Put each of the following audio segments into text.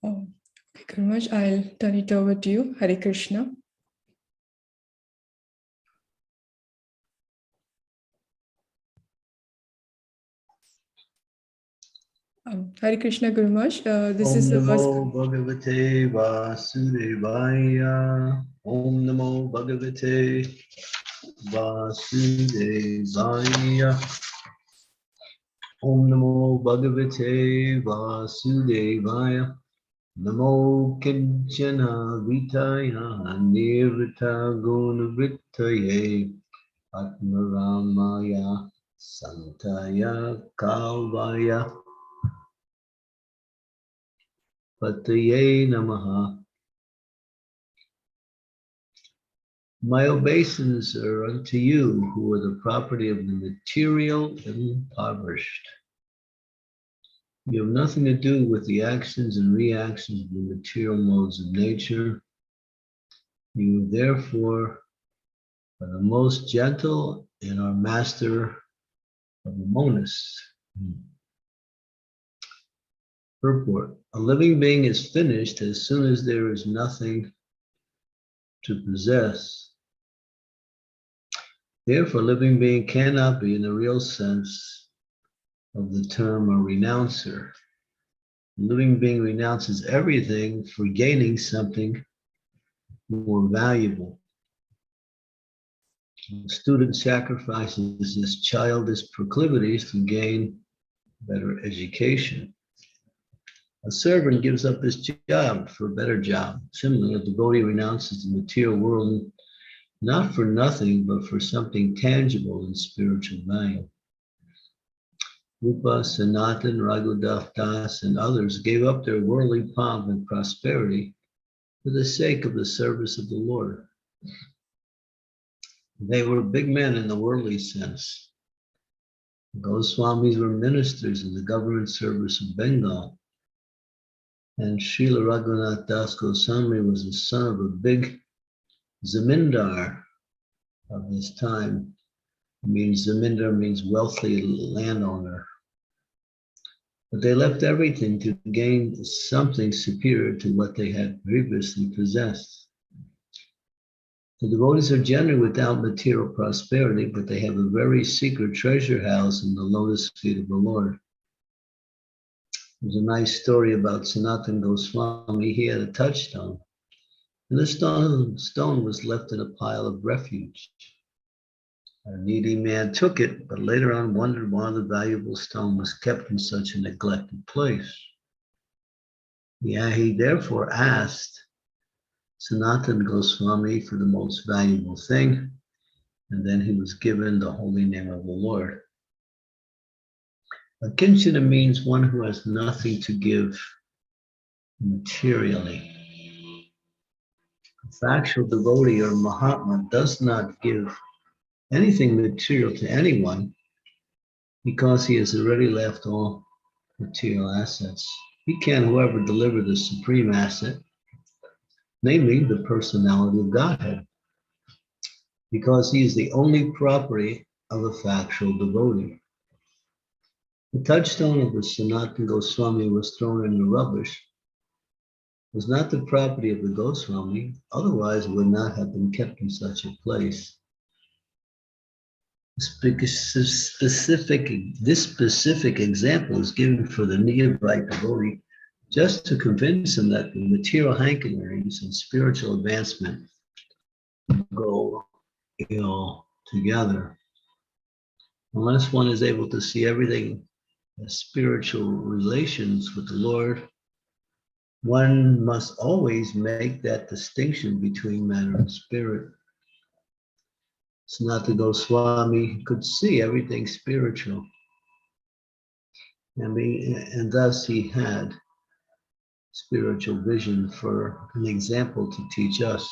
Okay, Gurumaharaj, I'll turn it over to you. Hare Krishna. Hare Krishna, Gurumaharaj. This is the verse. Om Namo Bhagavate Vasudevaya. Om Namo Bhagavate Vasudevaya. Om Namo Bhagavate Vasudevaya. Namo Kinchana Vitaya Nirvita Gunavrittaye Atmaramaya Santaya Kalvaya Pataye Namaha. My obeisance are unto you who are the property of the material impoverished. You have nothing to do with the actions and reactions of the material modes of nature. You therefore are the most gentle and are master of the monists. Purport. A living being is finished as soon as there is nothing to possess. Therefore, a living being cannot be in the real sense of the term a renouncer. A living being renounces everything for gaining something more valuable. A student sacrifices his childish proclivities to gain better education. A servant gives up his job for a better job. Similarly, a devotee renounces the material world not for nothing, but for something tangible and spiritual value. Rupa, Sanatan, Raghunath Das, and others gave up their worldly pomp and prosperity for the sake of the service of the Lord. They were big men in the worldly sense. Goswamis were ministers in the government service of Bengal. And Srila Raghunath Das Goswami was the son of a big zamindar of his time. Zamindar means wealthy landowner. But they left everything to gain something superior to what they had previously possessed. The devotees are generally without material prosperity, but they have a very secret treasure house in the lotus feet of the Lord. There's a nice story about Sanatan Goswami. He had a touchstone, and the stone was left in a pile of refuge. A needy man took it, but later on wondered why the valuable stone was kept in such a neglected place. He therefore asked Sanatan Goswami for the most valuable thing, and then he was given the holy name of the Lord. A kinchana means one who has nothing to give materially. A factual devotee or Mahatma does not give anything material to anyone because he has already left all material assets. He can, however, deliver the supreme asset, namely the personality of Godhead, because he is the only property of a factual devotee. The touchstone of the Sanatan Goswami was thrown in the rubbish. It was not the property of the Goswami, otherwise it would not have been kept in such a place. This specific example is given for the neophyte devotee just to convince him that the material hankerings and spiritual advancement go together. Unless one is able to see everything as spiritual relations with the Lord, one must always make that distinction between matter and spirit. Sanatana Goswami could see everything spiritual, and thus he had spiritual vision for an example to teach us.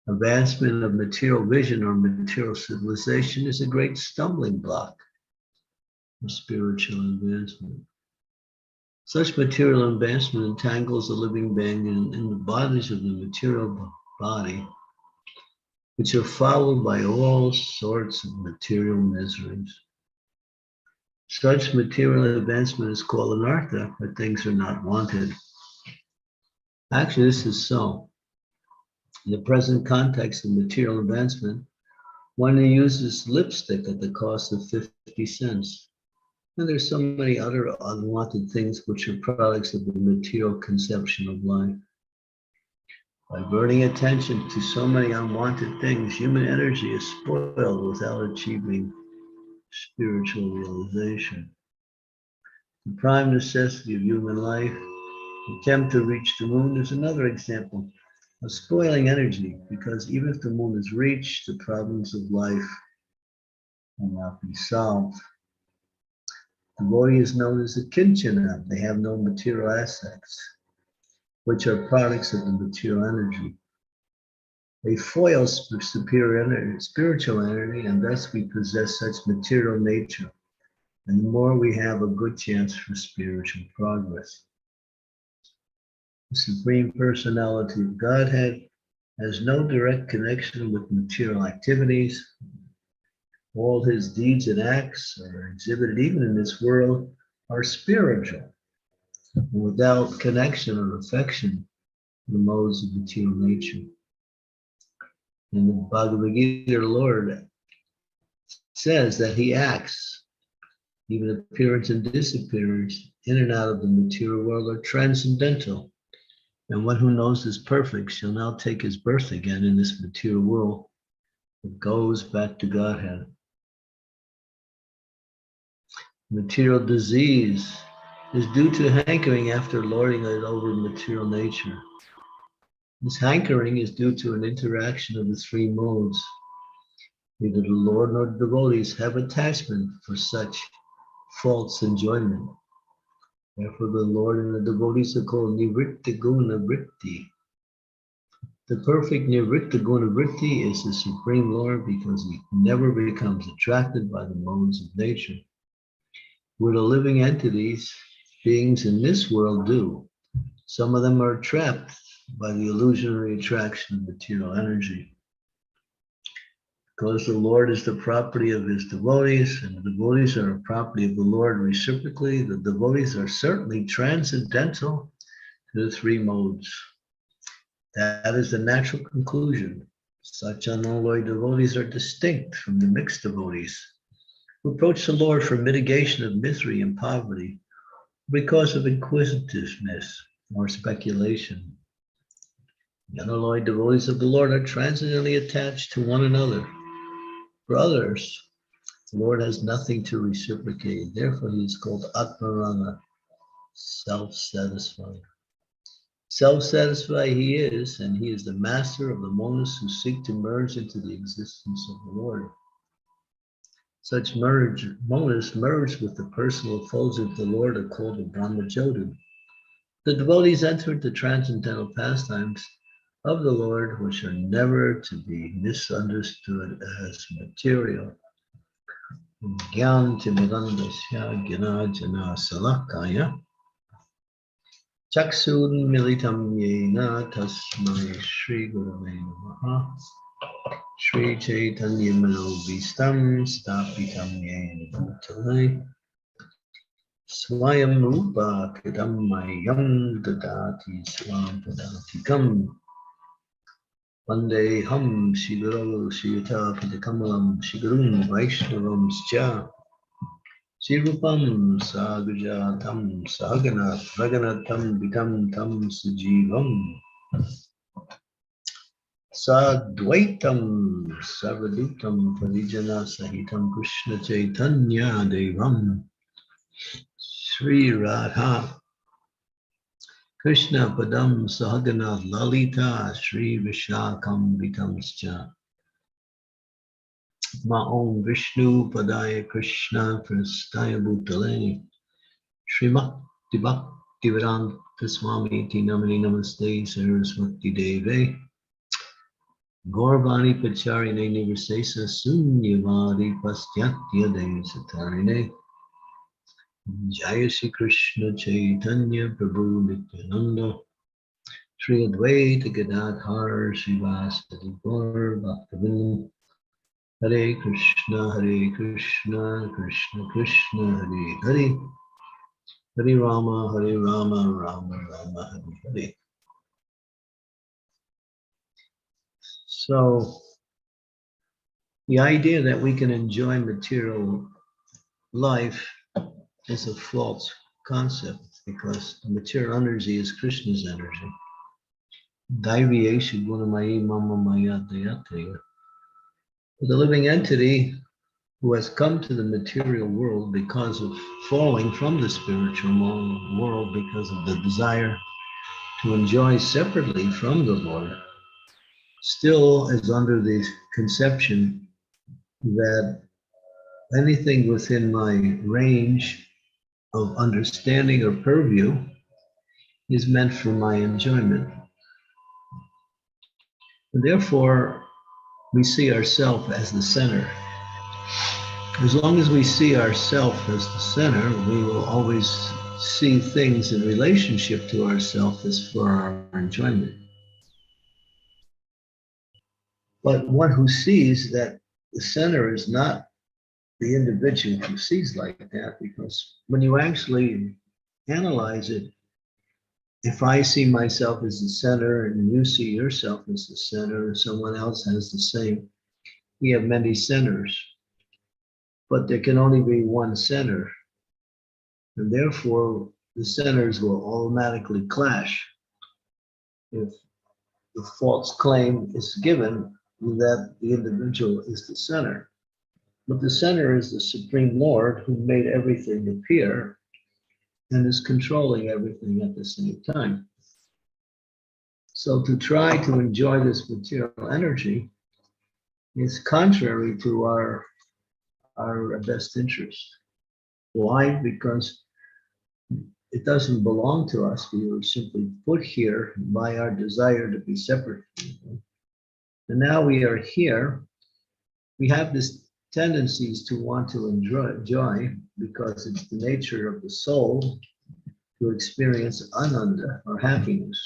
Advancement of material vision or material civilization is a great stumbling block for spiritual advancement. Such material advancement entangles the living being in the bodies of the material body, which are followed by all sorts of material miseries. Such material advancement is called anartha, but things are not wanted. Actually, this is so. In the present context of material advancement, one uses lipstick at the cost of 50 cents. And there's so many other unwanted things which are products of the material conception of life. By burning attention to so many unwanted things, human energy is spoiled without achieving spiritual realization. The prime necessity of human life, the attempt to reach the moon, is another example of spoiling energy, because even if the moon is reached, the problems of life will not be solved. The body is known as a kinchana. They have no material assets, which are products of the material energy. They foil superior energy, spiritual energy, and thus we possess such material nature. And the more we have a good chance for spiritual progress. The Supreme Personality of Godhead has no direct connection with material activities. All his deeds and acts are exhibited even in this world are spiritual, without connection or affection to the modes of material nature. In the Bhagavad Gita, the Lord says that he acts, even appearance and disappearance, in and out of the material world are transcendental. And one who knows is perfect shall now take his birth again in this material world. It goes back to Godhead. Material disease is due to hankering after lording it over material nature. This hankering is due to an interaction of the three modes. Neither the Lord nor the devotees have attachment for such false enjoyment. Therefore, the Lord and the devotees are called Nivritta Guna Vritti. The perfect Nivritta Guna Vritti is the Supreme Lord because he never becomes attracted by the modes of nature. Where the living entities, beings in this world do. Some of them are trapped by the illusionary attraction of material energy. Because the Lord is the property of his devotees, and the devotees are a property of the Lord reciprocally, the devotees are certainly transcendental to the three modes. That is the natural conclusion. Such unalloyed devotees are distinct from the mixed devotees who approach the Lord for mitigation of misery and poverty because of inquisitiveness or speculation. The unalloyed devotees of the Lord are transcendently attached to one another. For others, the Lord has nothing to reciprocate. Therefore, he is called Atmarana, self-satisfied. Self-satisfied he is, and he is the master of the monists who seek to merge into the existence of the Lord. Such monists merge with the personal effulgence of the Lord are called the Brahmajodu. The devotees enter into transcendental pastimes of the Lord, which are never to be misunderstood as material. Gyan Timirandasya Gyana Jana Salakaya Chaksun Militam Yena Tasmai Shri Gurave Namaha Shri Chaitanya Manovistam Stapitam Yena Bhutale Swayam Rupa Kadam Mayam Dadati Swam Padatikam Vande Ham Shiguru Shiyata Padakamalam Shigurum Vaishnavam Scha Shirupam Sagujatam Saganat Raganatam Bikam Tam Sujivam Sadvaitam Sarvadutam Parijana Sahitam Krishna Chaitanya Devam Sri Radha Krishna Padam Sahagana Lalita Sri Vishakam Vitamscha Ma'om Vishnu Padaya Krishna Prastaya Bhutale Srimati Bhakti Vedanta Swami Ti Namani Namaste Saraswati Deve Gauravani Pacharine Nivasesa Sunyavadi Pastyatya Devasatarine Jaya Shri Krishna Chaitanya Prabhu Nityananda Sri Advaita Gadadhar Srivasadi Gaur Bhaktivinoda Hare Krishna, Krishna Krishna, Hare Hare, Hare Rama, Rama Rama, Hare Hare. So the idea that we can enjoy material life is a false concept because the material energy is Krishna's energy. Daiviyeshu gunamayi mama maya dayataya. The living entity who has come to the material world because of falling from the spiritual world because of the desire to enjoy separately from the Lord, still is under the conception that anything within my range of understanding or purview is meant for my enjoyment. And therefore, we see ourselves as the center. As long as we see ourselves as the center, we will always see things in relationship to ourselves as for our enjoyment. But one who sees that the center is not the individual who sees like that, because when you actually analyze it, if I see myself as the center and you see yourself as the center and someone else has the same, we have many centers, but there can only be one center. And therefore, the centers will automatically clash if the false claim is given that the individual is the center. But the center is the Supreme Lord who made everything appear and is controlling everything at the same time. So to try to enjoy this material energy is contrary to our best interest. Why? Because it doesn't belong to us. We were simply put here by our desire to be separate from Him. And now we are here. We have this tendencies to want to enjoy because it's the nature of the soul to experience ananda or happiness.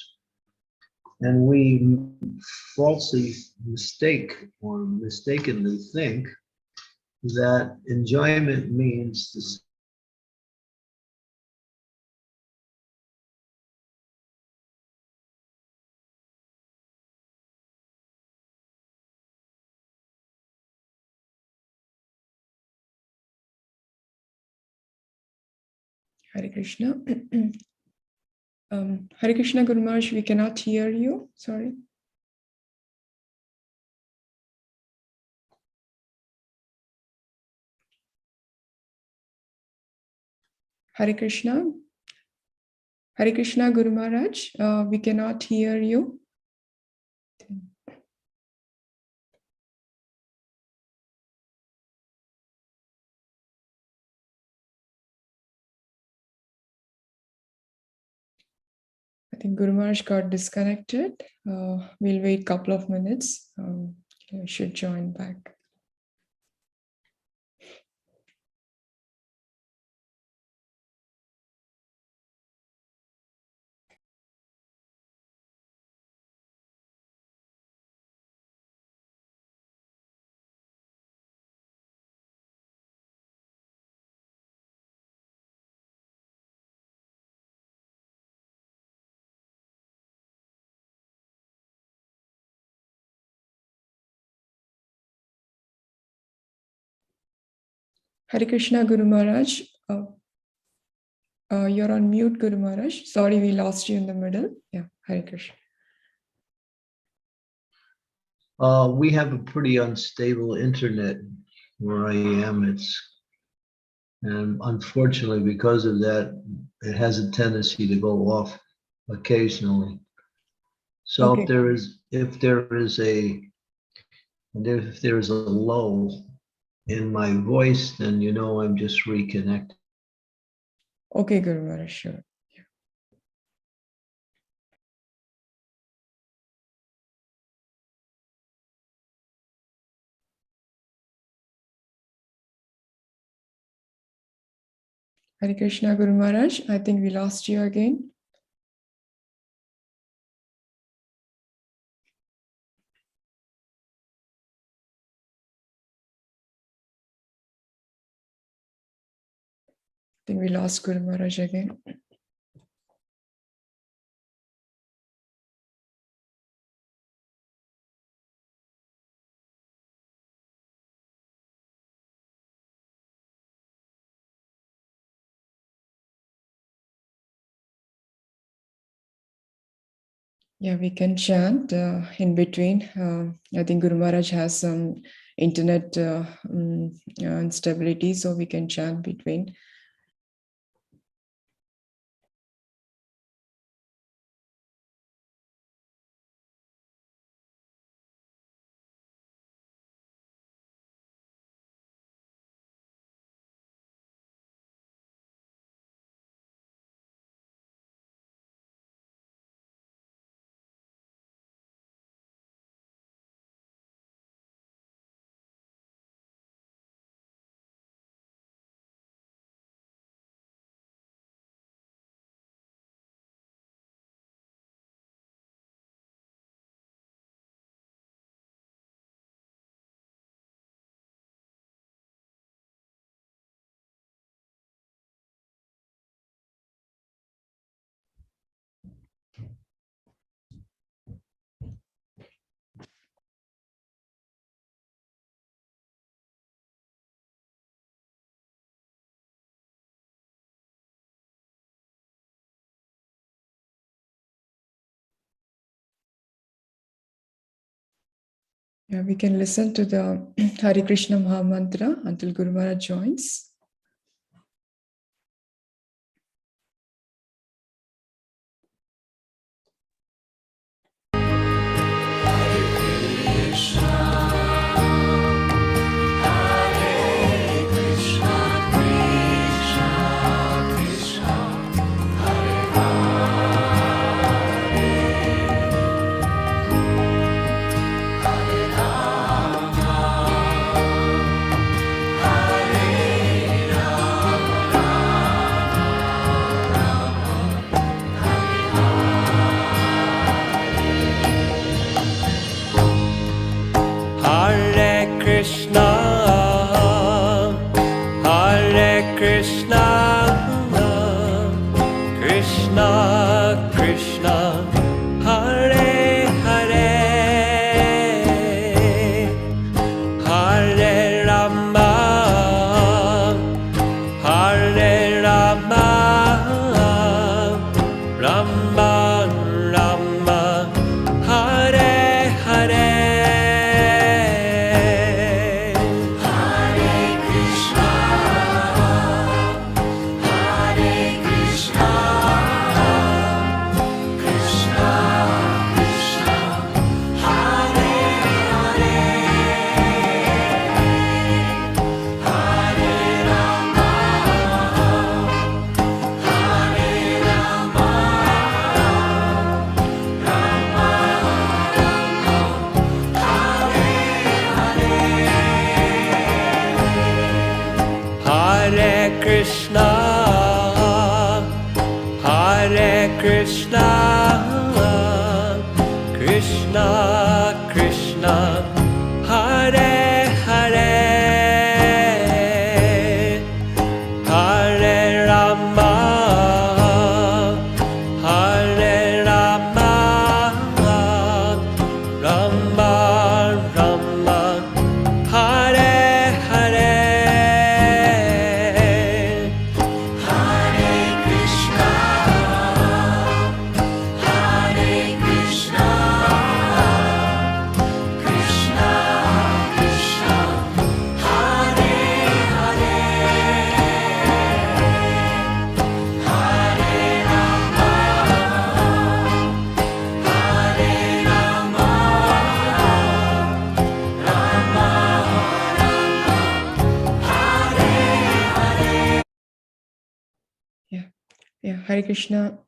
And we falsely mistake or mistakenly think that enjoyment means the Hare Krishna. Hare Krishna Guru Maharaj, we cannot hear you. Sorry. Hare Krishna. Hare Krishna Guru Maharaj, we cannot hear you. I think Guru Maharaj got disconnected. We'll wait a couple of minutes. He should join back. Hare Krishna Guru Maharaj, you're on mute, Guru Maharaj. Sorry, we lost you in the middle. Yeah, Hare Krishna. we have a pretty unstable internet where I am. And unfortunately, because of that, it has a tendency to go off occasionally. So Okay. if there is a lull in my voice, then you know I'm just reconnecting. Okay, Guru Maharaj, sure. Hare Krishna Guru Maharaj, I think we lost you again. think we lost Guru Maharaj again. Yeah, we can chant in between. I think Guru Maharaj has some internet instability, so we can chant between. Yeah, we can listen to the Hare Krishna Mahamantra until Guru Maharaj joins. Hare Krishna, Hare Krishna, Krishna Krishna, Hare Hare, Hare Rama, Hare Rama, Rama Rama, Hare Hare. Hare Krishna, Hare Krishna, Krishna Krishna, Hare Hare, Hare Rama, Hare Rama, Rama Rama, Hare Hare. Yeah, Hare Krishna.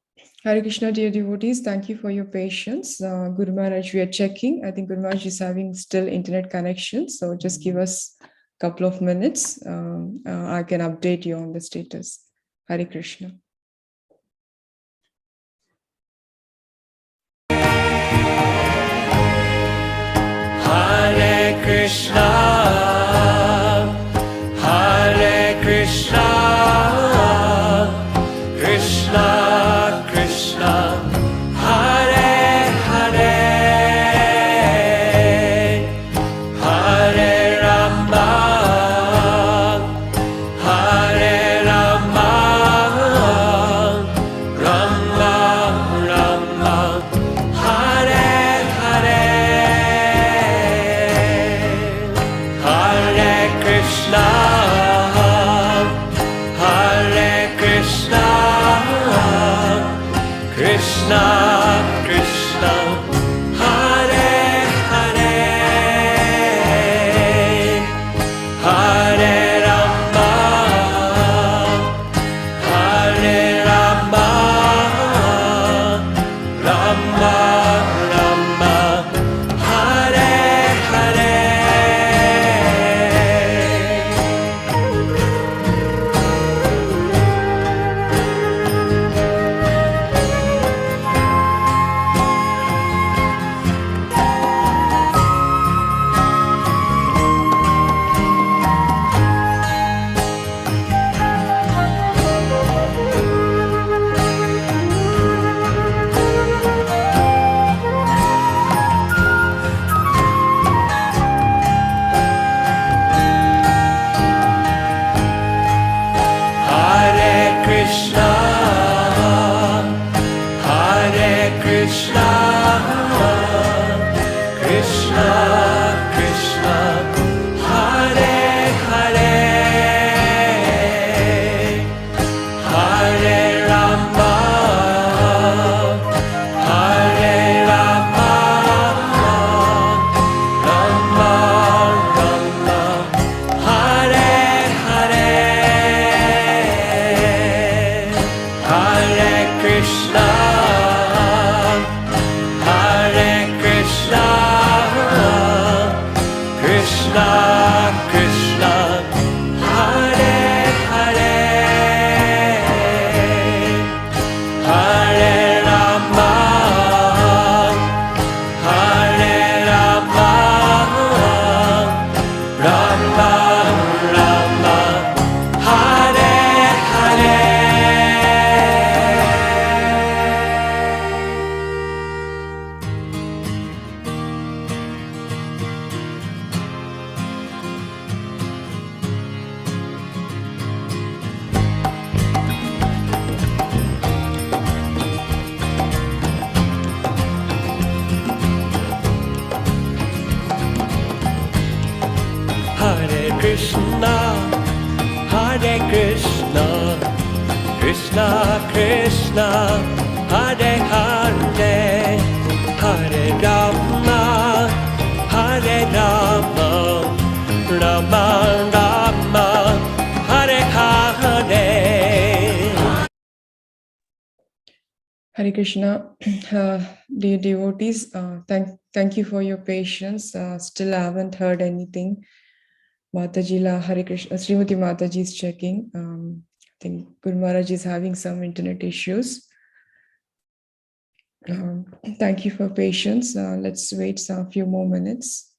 Hare Krishna, dear devotees, thank you for your patience. Guru Maharaj, we are checking. I think Guru Maharaj is having still internet connection. So just give us a couple of minutes. I can update you on the status. Hare Krishna. Hare Krishna, Hare Krishna, Krishna, Krishna, Hare Hare, Hare Rama, Hare Rama, Rama Rama, Hare Hare. Hare Krishna, Hare Krishna, Krishna Krishna, Hare Hare, Hare Rama, Hare Rama, Rama Rama, Hare Hare. Hare Krishna, Hare Krishna, Krishna Krishna, Hare Hare, Hare Rama, Hare Rama, Rama Rama, Hare Hare. Hare Krishna, Hare Krishna, Krishna Krishna, Hare Hare, Hare Rama, Hare Rama, Rama Rama, Hare Hare. Hare Krishna, dear devotees, thank you for your patience. Still I haven't heard anything. Mataji La Hare Krishna, Srimati Mataji is checking. I think Guru Maharaj is having some internet issues. Thank you for patience. Let's wait a few more minutes.